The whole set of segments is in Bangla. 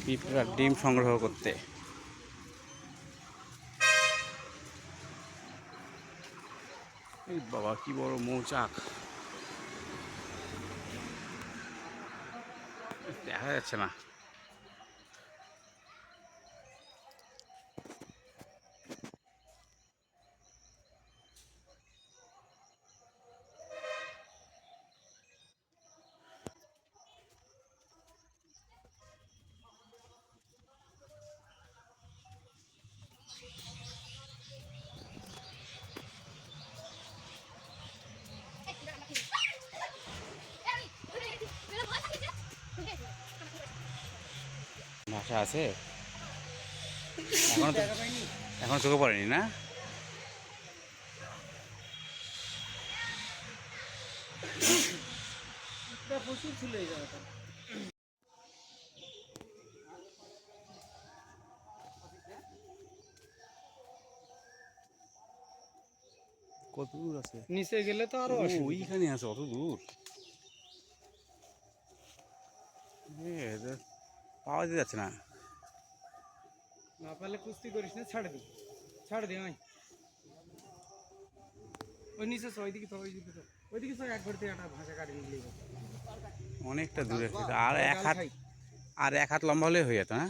পিঁপড়ার ডিম সংগ্রহ করতে। এই বাবা কি বড় মৌচাক, দেখা যাচ্ছে না। ভাষা আছে এখনো তো, এখনো চোখে পড়েনি না। প্রচুর ছিল এই জায়গাটা। কত দূর আছে? নিচে গেলে তো আরো ওইখানে আছে, অত দূর পাওয়া যাচ্ছে না। না পারলে কুস্তি করিস না, ছাড় দি ভাই। ওই নিচে ওইদিকে তো, ওইদিকে তো একবার থেকে একটা ভাষা কাটি নিলেই অনেকটা দূরে, আর এক হাত লম্বা হলে হয়ে যেত না।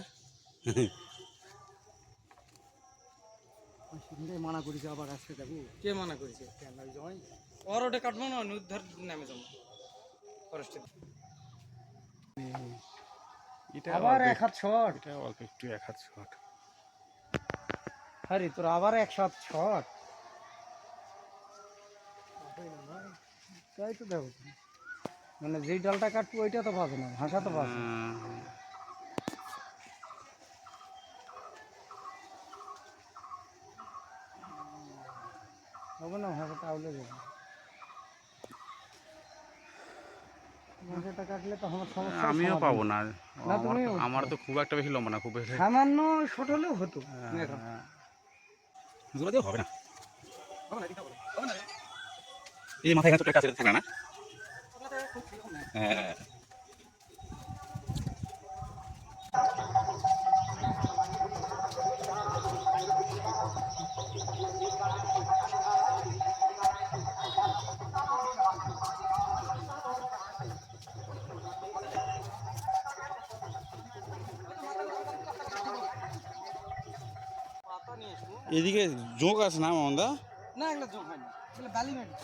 মানা করেছে আবার আসতে যাবো। কে মানা করেছে? ওর ওটা কাটবো না, উদ্ধার নামে যাবো ফরেস্টে। এটা আবার এক হাত শট, এটা অল্প একটু এক হাত শট। আরে তোর আবার এক হাত শট। তাই তো দেখো, মানে যেই ডালটা কাটবো ওইটা তো পাবে না, ভাষা তো পাবে না। হবে না, ভাষাটা আউলে যাবে। ভাষাটা কাটলে তো আমার সমস্যা। আমিও পাবো না, না তুমি আমার তো খুব একটা বেশি লম্বা না, খুব বেশি সামান্য শট হলেও হতো। হবে না। এই মাথায় এখানে ছোট একটা আছে, থাকবে না? হ্যাঁ, এদিকে জোঁক আছে না মামদা? না এগুলো যোগ হয় না, এগুলো বালি মাটি,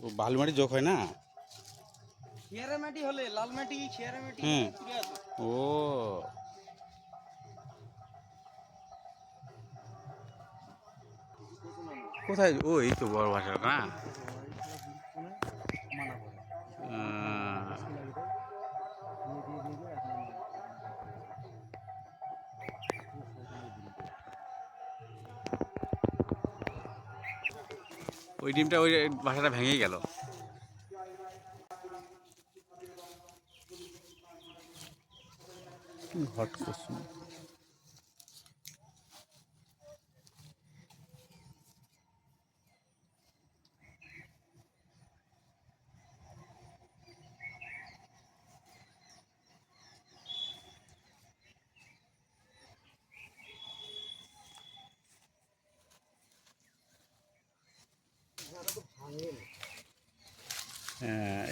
ও বালু মাটি জোঁক হয় না। খেয়ারা মাটি হলে লাল মাটি, খেয়ারা মাটি। ও কোথায়? ও এই তো বড় ভাষা না। ওই ডিমটা ওই ভাষাটা ভেঙেই গেল। হট করছি।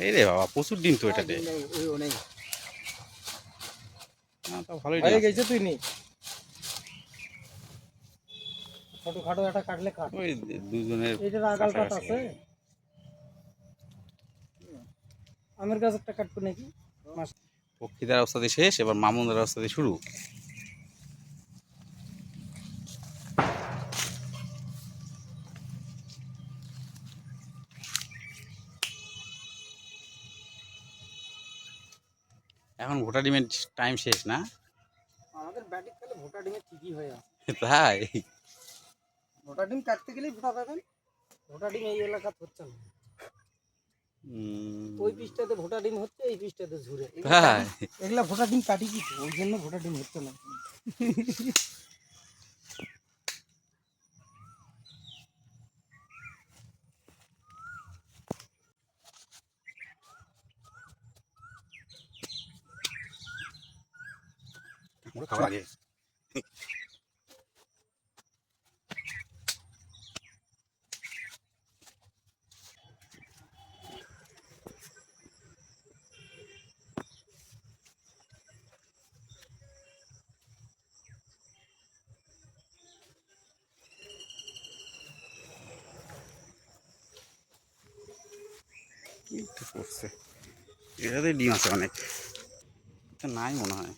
এই রে বাবা, প্রচুর ডিম তো এটাতে। ভালোই গেছে, তুই নেই ছোটখাটো একটা কাটলে কাট। ওই দুজনের এইটার আগাল কাট আছে, আমের গাছ একটা কাটবো নাকি। পক্ষীদার অবস্থাতে শেষ, এবার মামুনদার অবস্থাতে শুরু। এখন ভোটা ডিমের টাইম শেষ না? আমাদের ব্যাটিং খেলে ভোটা ডিমের ঠিকই হয়ে আছে। তাই ভোটা ডিম কাটতে গেলেই ভোটা পাবেন। ভোটা ডিম এই এলাকা হচ্ছে না, ওই পিসটাতে ভোটা ডিম হচ্ছে, এই পিসটাতে ঝুরে। এগুলা ভোটা ডিম কাটি কি, ওই জন্য ভোটা ডিম হচ্ছে না। ওটা খাবার আগে কি একটা করছে এটাতে ডিম আছে অনেক এটা নাই মনে হয়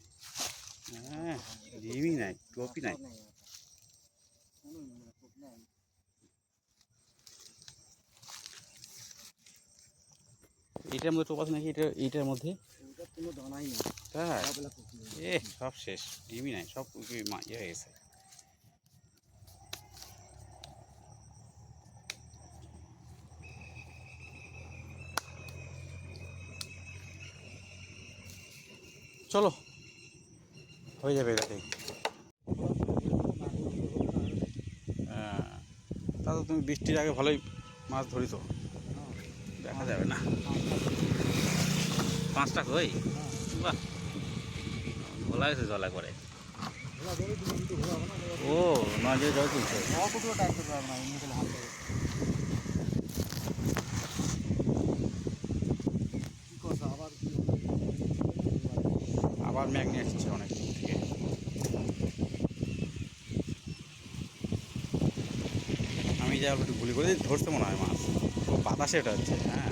হ্যাঁ ডিমই নাই টপই নাই এটার মধ্যে টোপ আছে নাকি এইটার মধ্যে কোনো দানাই নেই তাই এ সব শেষ ডিমই নাই সব ইয়ে হয়ে গেছে চলো হয়ে যাবে এটাতেই হ্যাঁ তাহলে তুমি বৃষ্টির আগে ভালোই মাছ ধরি তো দেখা যাবে না 5টা কই বাহ ভোলা গেছে জলা করে ও নজরে জল তুলছে আবার ম্যাগ নিয়ে আসছে অনেক দূর থেকে আমি যা একটু গুলি করে ধরতে মনে হয় মাছ ও বাতাসে এটা হচ্ছে হ্যাঁ